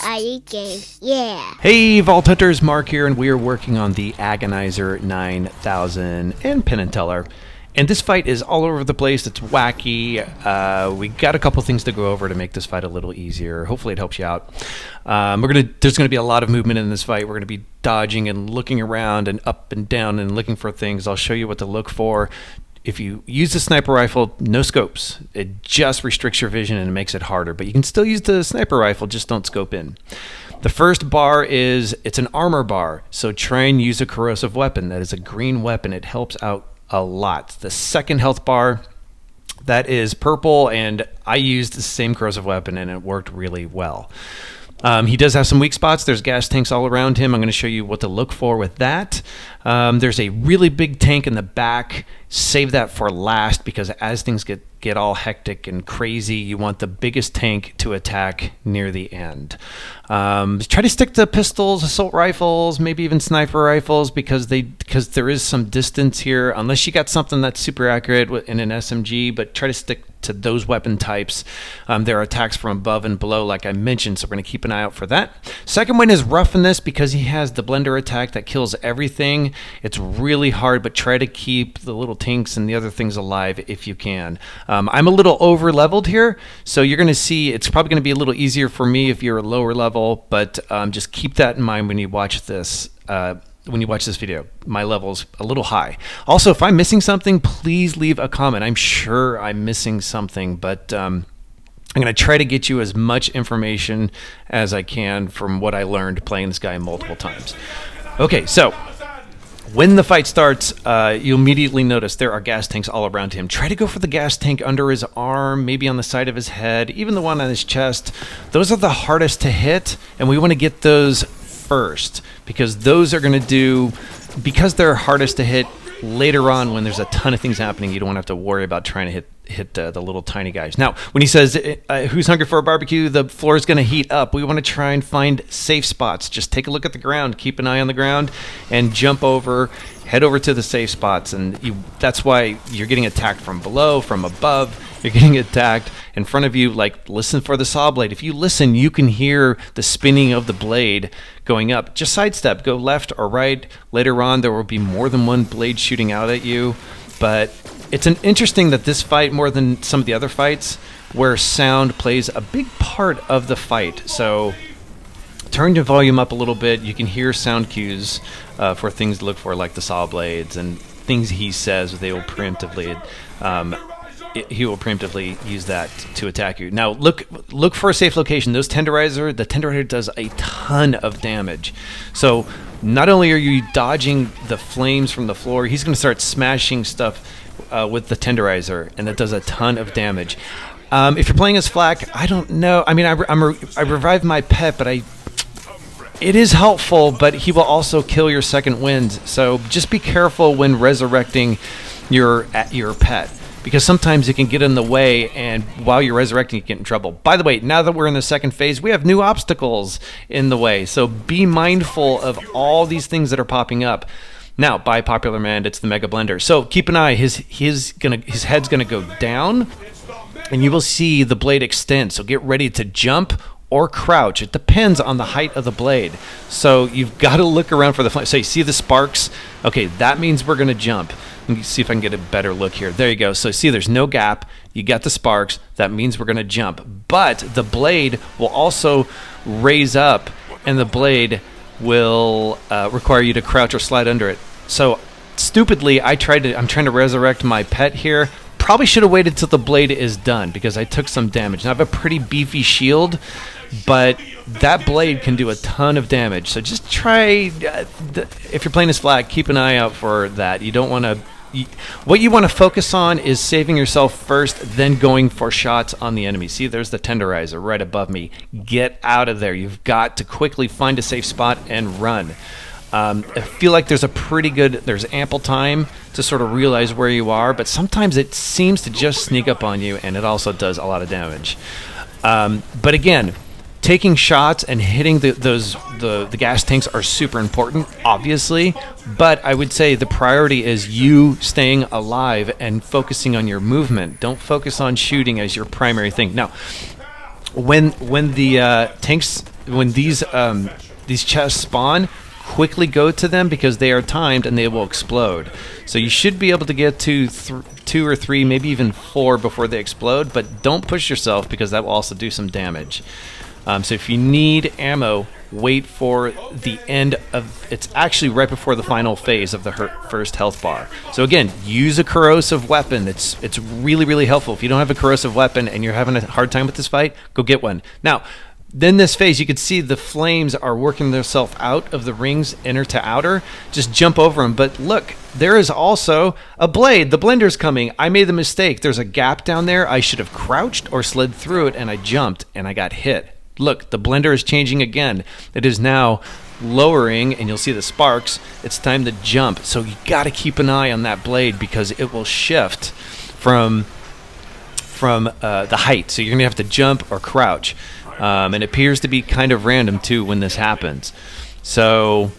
I.Eat.Games, yeah. Hey Vault Hunters, Mark here, and we are working on the Agonizer 9000 and Penn and Teller. And this fight is all over the place. It's wacky. We got a couple things to go over to make this fight a little easier. Hopefully it helps you out. There's gonna be a lot of movement in this fight. We're gonna be dodging and looking around and up and down and looking for things. I'll show you what to look for. If you use the sniper rifle, no scopes. It just restricts your vision and it makes it harder. But you can still use the sniper rifle, just don't scope in. The first bar it's an armor bar. So try and use a corrosive weapon. That is a green weapon. It helps out a lot. The second health bar, that is purple, and I used the same corrosive weapon and it worked really well. He does have some weak spots. There's gas tanks all around him. I'm going to show you what to look for with that. There's a really big tank in the back. Save that for last, because as things get all hectic and crazy, you want the biggest tank to attack near the end. Try to stick to pistols, assault rifles, maybe even sniper rifles, because there is some distance here, unless you got something that's super accurate in an SMG, but try to stick to those weapon types. There are attacks from above and below, like I mentioned, so we're going to keep an eye out for that. Second one is Roughness, because he has the blender attack that kills everything. It's really hard, but try to keep the little tanks and the other things alive if you can. I'm a little over leveled here, so you're going to see it's probably going to be a little easier for me if you're a lower level, but just keep that in mind when you watch this. When you watch this video, my level's a little high. Also, if I'm missing something, please leave a comment. I'm sure I'm missing something, but I'm going to try to get you as much information as I can from what I learned playing this guy multiple times. Okay, so when the fight starts, you'll immediately notice there are gas tanks all around him. Try to go for the gas tank under his arm, maybe on the side of his head, even the one on his chest. Those are the hardest to hit, and we want to get those first, because those are going to do, because they're hardest to hit later on when there's a ton of things happening. You don't want to have to worry about trying to hit the little tiny guys. Now, when he says, who's hungry for a barbecue, the floor is going to heat up. We want to try and find safe spots. Just take a look at the ground, keep an eye on the ground, and jump over, head over to the safe spots. And that's why you're getting attacked from below, from above. You're getting attacked in front of you. Like, listen for the saw blade. If you listen, you can hear the spinning of the blade going up. Just sidestep, go left or right. Later on, there will be more than one blade shooting out at you. But it's interesting that this fight, more than some of the other fights, where sound plays a big part of the fight. So turn your volume up a little bit. You can hear sound cues for things to look for, like the saw blades and things he says. They will preemptively he will preemptively use that to attack you. Now look for a safe location. The tenderizer does a ton of damage. So not only are you dodging the flames from the floor, he's going to start smashing stuff with the tenderizer, and that does a ton of damage. If you're playing as Flak, I don't know. I mean, I revived my pet, but it is helpful, but he will also kill your second wind. So just be careful when resurrecting your pet, because sometimes it can get in the way, and while you're resurrecting, you get in trouble. By the way, now that we're in the second phase, we have new obstacles in the way, so be mindful of all these things that are popping up. Now, by popular demand, it's the Mega Blender. So keep an eye. His head's gonna go down, and you will see the blade extend. So get ready to jump or crouch. It depends on the height of the blade. So you've got to look around for the flame. So you see the sparks? Okay, that means we're gonna jump. Let me see if I can get a better look here. There you go. So see, there's no gap. You got the sparks. That means we're going to jump. But the blade will also raise up, and the blade will require you to crouch or slide under it. So stupidly, I'm trying to resurrect my pet here. Probably should have waited till the blade is done, because I took some damage. Now I have a pretty beefy shield, but that blade can do a ton of damage. So just try, if you're playing as Flak, keep an eye out for that. You don't want to. What you want to focus on is saving yourself first, then going for shots on the enemy. See, there's the tenderizer right above me. Get out of there. You've got to quickly find a safe spot and run. I feel like there's ample time to sort of realize where you are, but sometimes it seems to just sneak up on you, and it also does a lot of damage. But again, taking shots and hitting the gas tanks are super important, obviously, but I would say the priority is you staying alive and focusing on your movement. Don't focus on shooting as your primary thing. Now, when the tanks, when these chests spawn, quickly go to them because they are timed and they will explode. So you should be able to get to 2 or 3, maybe even 4 before they explode, but don't push yourself because that will also do some damage. So if you need ammo, wait for the end of... It's actually right before the final phase of the first health bar. So again, use a corrosive weapon. It's really, really helpful. If you don't have a corrosive weapon and you're having a hard time with this fight, go get one. Now, then this phase, you can see the flames are working themselves out of the rings, inner to outer. Just jump over them. But look, there is also a blade. The blender's coming. I made the mistake. There's a gap down there. I should have crouched or slid through it, and I jumped, and I got hit. Look, the blender is changing again. It is now lowering, and you'll see the sparks. It's time to jump. So you got to keep an eye on that blade because it will shift from the height. So you're going to have to jump or crouch. And it appears to be kind of random, too, when this happens. So,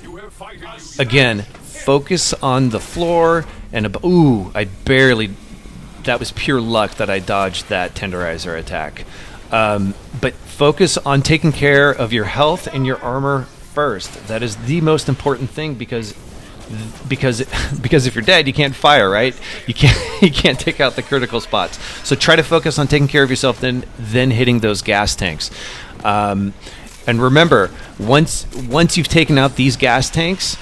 again, focus on the floor. And, ooh, that was pure luck that I dodged that tenderizer attack. But focus on taking care of your health and your armor first. That is the most important thing because if you're dead, you can't fire, right? You can't take out the critical spots. So try to focus on taking care of yourself, then hitting those gas tanks. And remember, once you've taken out these gas tanks,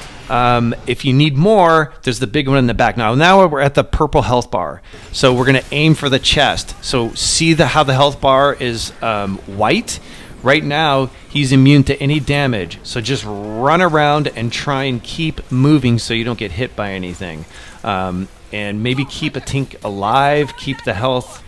if you need more, there's the big one in the back. Now we're at the purple health bar. So we're going to aim for the chest. So see how the health bar is white? Right now, he's immune to any damage. So just run around and try and keep moving so you don't get hit by anything. And maybe keep a tank alive, keep their health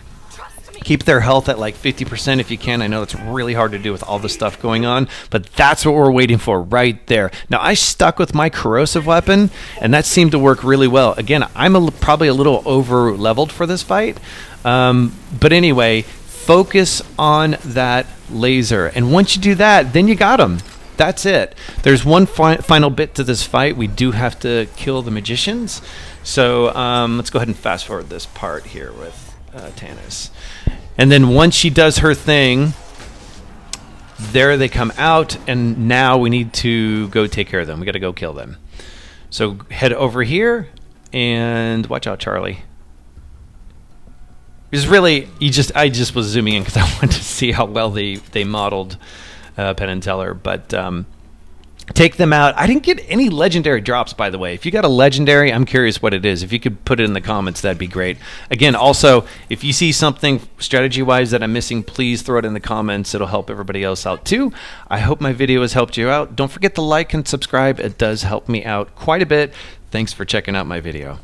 at like 50% if you can. I know it's really hard to do with all the stuff going on, but that's what we're waiting for right there. Now, I stuck with my corrosive weapon, and that seemed to work really well. Again, I'm probably a little over-leveled for this fight. But anyway, focus on that laser. And once you do that, then you got him. That's it. There's one final bit to this fight. We do have to kill the magicians. So let's go ahead and fast forward this part here with Tanis. And then once she does her thing, there they come out, and now we need to go take care of them. We got to go kill them. So head over here, and watch out, Charlie. Because really, I just was zooming in because I wanted to see how well they modeled Penn and Teller, but take them out. I didn't get any legendary drops, by the way. If you got a legendary, I'm curious what it is. If you could put it in the comments, that'd be great. Again, also, if you see something strategy-wise that I'm missing, please throw it in the comments. It'll help everybody else out, too. I hope my video has helped you out. Don't forget to like and subscribe. It does help me out quite a bit. Thanks for checking out my video.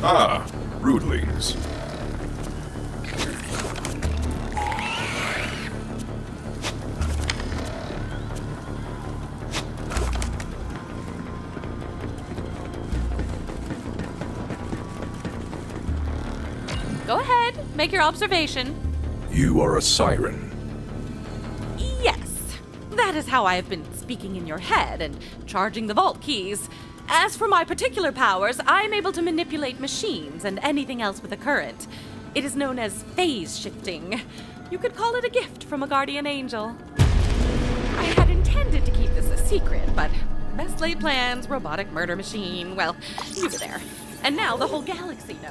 Ah, broodlings. Go ahead, make your observation. You are a siren. Yes, that is how I have been speaking in your head and charging the vault keys. As for my particular powers, I am able to manipulate machines and anything else with a current. It is known as phase shifting. You could call it a gift from a guardian angel. I had intended to keep this a secret, but best laid plans, robotic murder machine, well, you were there. And now the whole galaxy knows.